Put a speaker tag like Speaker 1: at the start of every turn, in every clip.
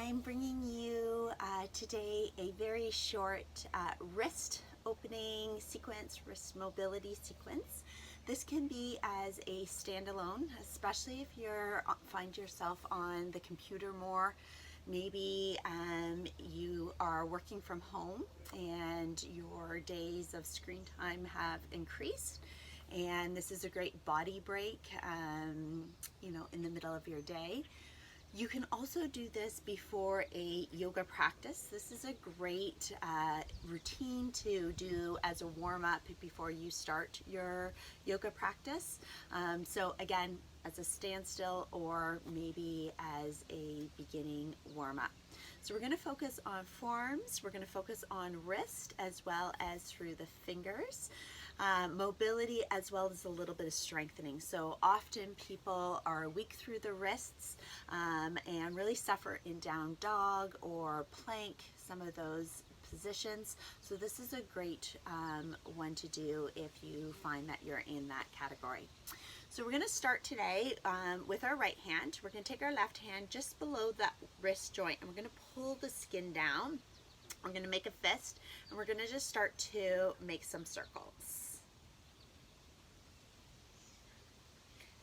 Speaker 1: I'm bringing you today a very short wrist opening sequence, wrist mobility sequence. This can be as a standalone, especially if you find yourself on the computer more. Maybe you are working from home and your days of screen time have increased, and this is a great body break, in the middle of your day. You can also do this before a yoga practice. This is a great routine to do as a warm-up before you start your yoga practice. So again, as a standstill or maybe as a beginning warm-up. So we're going to focus on forearms, we're going to focus on wrist as well as through the fingers. Mobility as well as a little bit of strengthening. So often people are weak through the wrists and really suffer in down dog or plank, some of those positions. So this is a great one to do if you find that you're in that category. So we're going to start today with our right hand. We're going to take our left hand just below that wrist joint and we're going to pull the skin down. We're going to make a fist and we're going to just start to make some circles.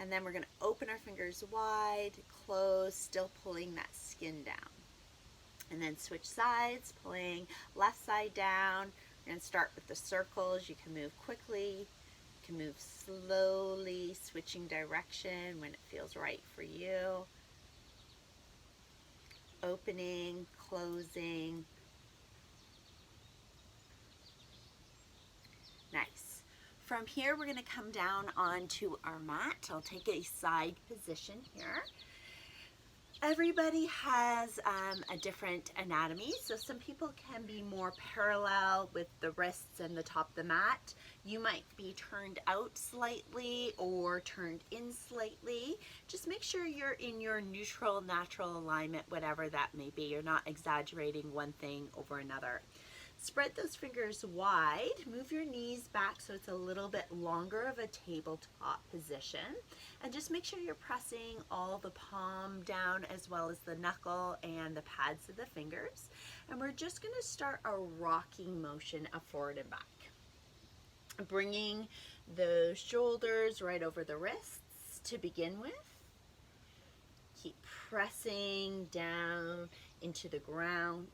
Speaker 1: And then we're going to open our fingers wide, close, still pulling that skin down. And then switch sides, pulling left side down. We're going to start with the circles. You can move quickly, you can move slowly, switching direction when it feels right for you. Opening, closing. Nice. From here, we're going to come down onto our mat. I'll take a side position here. Everybody has a different anatomy, so some people can be more parallel with the wrists and the top of the mat. You might be turned out slightly or turned in slightly. Just make sure you're in your neutral, natural alignment, whatever that may be. You're not exaggerating one thing over another. Spread those fingers wide, move your knees back so it's a little bit longer of a tabletop position, and just make sure you're pressing all the palm down as well as the knuckle and the pads of the fingers. And we're just going to start a rocking motion of forward and back. Bringing the shoulders right over the wrists to begin with. Keep pressing down into the ground.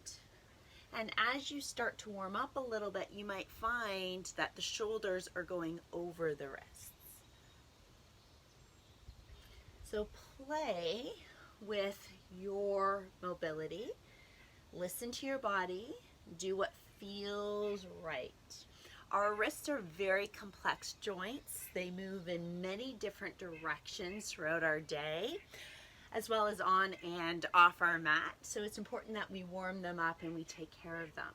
Speaker 1: And as you start to warm up a little bit, you might find that the shoulders are going over the wrists. So play with your mobility. Listen to your body. Do what feels right. Our wrists are very complex joints. They move in many different directions throughout our day, as well as on and off our mat. So it's important that we warm them up and we take care of them.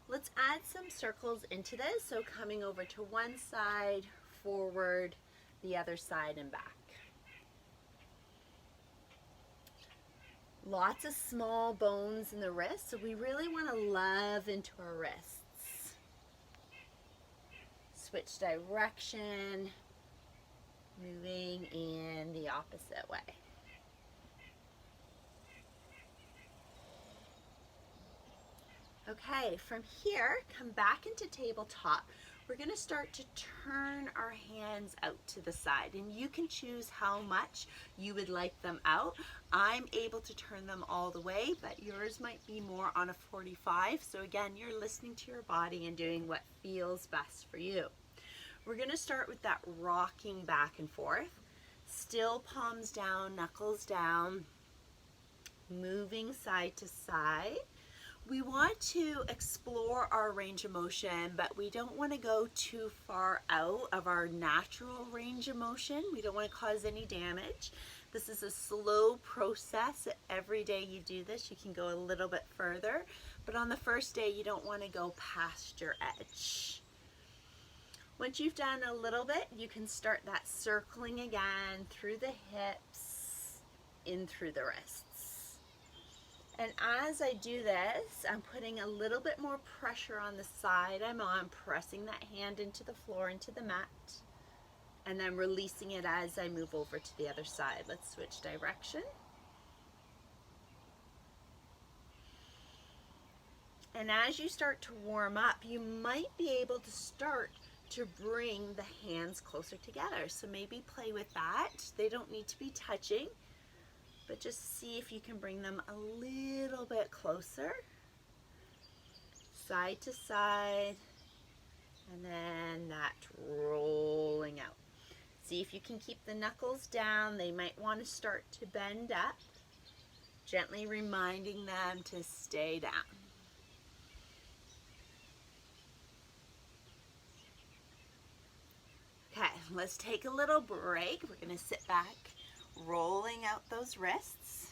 Speaker 1: Let's add some circles into this. So coming over to one side, forward, the other side and back. Lots of small bones in the wrist, so we really want to love into our wrists. Switch direction, moving in the opposite way. Okay, from here, come back into tabletop. We're going to start to turn our hands out to the side, and you can choose how much you would like them out. I'm able to turn them all the way, but yours might be more on a 45. So again, you're listening to your body and doing what feels best for you. We're going to start with that rocking back and forth. Still palms down, knuckles down, moving side to side. We want to explore our range of motion, but we don't want to go too far out of our natural range of motion. We don't want to cause any damage. This is a slow process. Every day you do this, you can go a little bit further, but on the first day, you don't want to go past your edge. Once you've done a little bit, you can start that circling again through the hips, in through the wrists. And as I do this, I'm putting a little bit more pressure on the side I'm on, pressing that hand into the floor, into the mat, and then releasing it as I move over to the other side. Let's switch direction. And as you start to warm up, you might be able to start to bring the hands closer together. So maybe play with that. They don't need to be touching, but just see if you can bring them a little bit closer, side to side, and then that rolling out. See if you can keep the knuckles down. They might want to start to bend up, gently reminding them to stay down. Okay, let's take a little break. We're going to sit back, rolling out those wrists.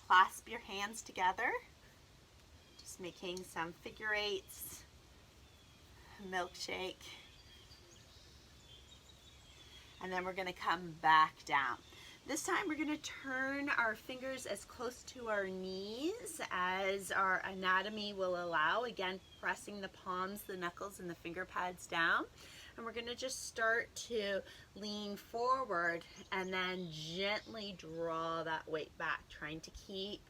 Speaker 1: Clasp your hands together, just making some figure eights, milkshake. And then we're going to come back down. This time we're going to turn our fingers as close to our knees as our anatomy will allow. Again, pressing the palms, the knuckles, and the finger pads down. And we're going to just start to lean forward and then gently draw that weight back, trying to keep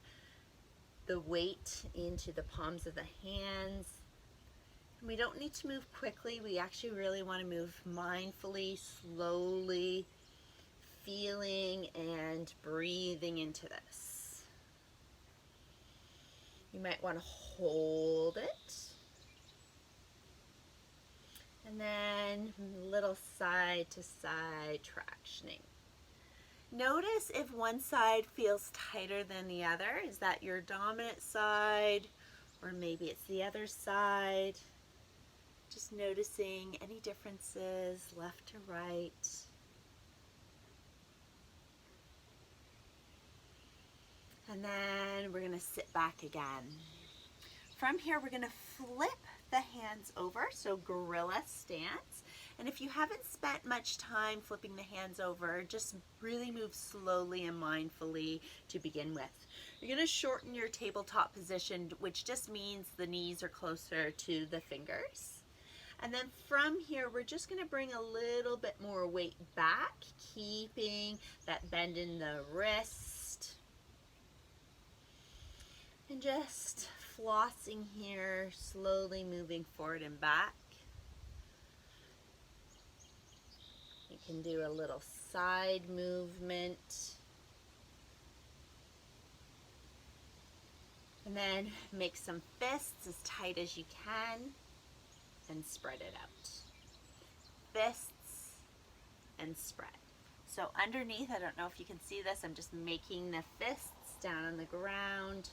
Speaker 1: the weight into the palms of the hands. We don't need to move quickly. We actually really want to move mindfully, slowly, feeling and breathing into this. You might want to hold it. And then little side to side tractioning. Notice if one side feels tighter than the other. Is that your dominant side, or maybe it's the other side? Just noticing any differences left to right. And then we're going to sit back again. From here, we're going to flip the hands over, so gorilla stance. And if you haven't spent much time flipping the hands over, just really move slowly and mindfully to begin with. You're going to shorten your tabletop position, which just means the knees are closer to the fingers. And then from here, we're just going to bring a little bit more weight back, keeping that bend in the wrist. And just flossing here, slowly moving forward and back. You can do a little side movement. And then make some fists as tight as you can and spread it out. Fists and spread. So underneath, I don't know if you can see this, I'm just making the fists down on the ground,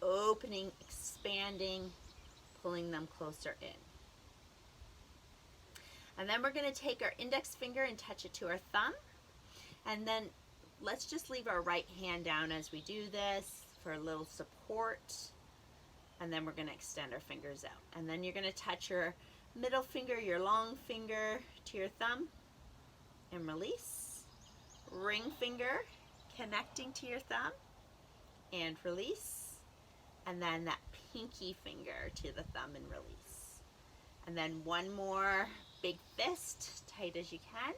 Speaker 1: opening, expanding, pulling them closer in. And then we're going to take our index finger and touch it to our thumb. And then let's just leave our right hand down as we do this for a little support. And then we're going to extend our fingers out. And then you're going to touch your middle finger, your long finger to your thumb and release. Ring finger connecting to your thumb and release. And then that pinky finger to the thumb and release. And then one more big fist, tight as you can,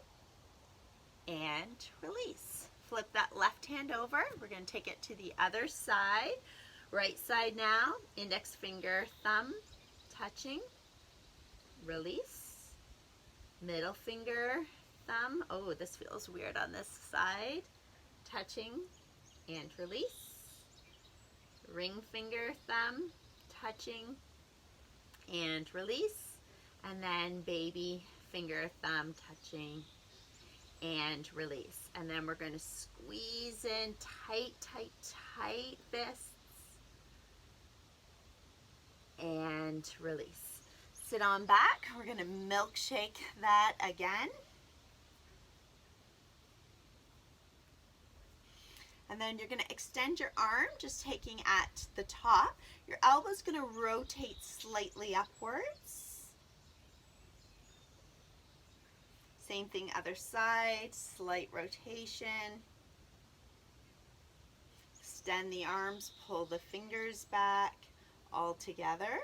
Speaker 1: and release. Flip that left hand over. We're going to take it to the other side. Right side now, index finger, thumb, touching, release. Middle finger, thumb, oh, this feels weird on this side, touching and release. Ring finger, thumb, touching and release. And then baby finger, thumb, touching and release. And then we're going to squeeze in tight, tight, tight fists and release. Sit on back. We're going to milkshake that again. And then you're going to extend your arm, just taking at the top. Your elbow's going to rotate slightly upwards. Same thing, other side, slight rotation. Extend the arms, pull the fingers back all together.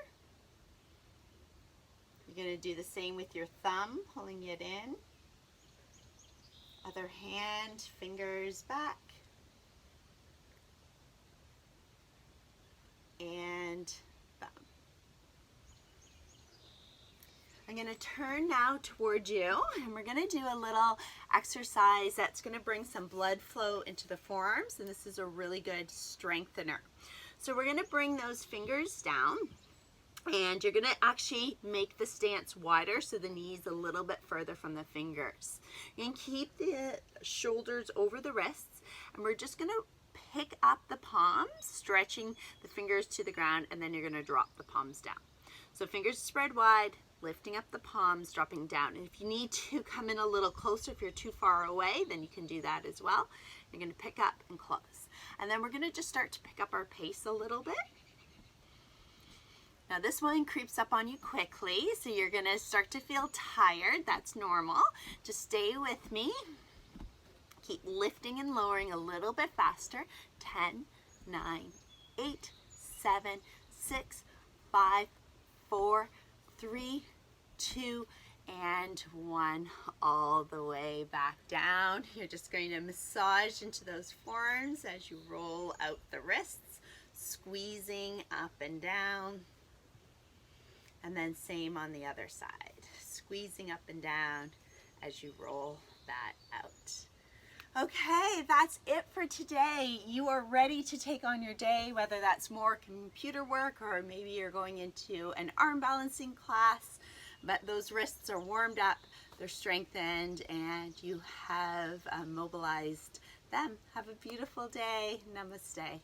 Speaker 1: You're going to do the same with your thumb, pulling it in. Other hand, fingers back. to turn now toward you, and we're going to do a little exercise that's going to bring some blood flow into the forearms, and this is a really good strengthener. So we're going to bring those fingers down, and you're going to actually make the stance wider so the knees a little bit further from the fingers. You can keep the shoulders over the wrists, and we're just going to pick up the palms, stretching the fingers to the ground, and then you're going to drop the palms down. So fingers spread wide, lifting up the palms, dropping down. And if you need to come in a little closer, if you're too far away, then you can do that as well. You're going to pick up and close. And then we're going to just start to pick up our pace a little bit. Now this one creeps up on you quickly, so you're going to start to feel tired. That's normal. Just stay with me. Keep lifting and lowering a little bit faster. 10, 9, 8, 7, 6, 5, 4, 3, 2, and 1. All the way back down. You're just going to massage into those forearms as you roll out the wrists, squeezing up and down. And then same on the other side, squeezing up and down as you roll that out. Okay, that's it for today. You are ready to take on your day, whether that's more computer work or maybe you're going into an arm balancing class, but those wrists are warmed up, they're strengthened, and you have mobilized them. Have a beautiful day. Namaste.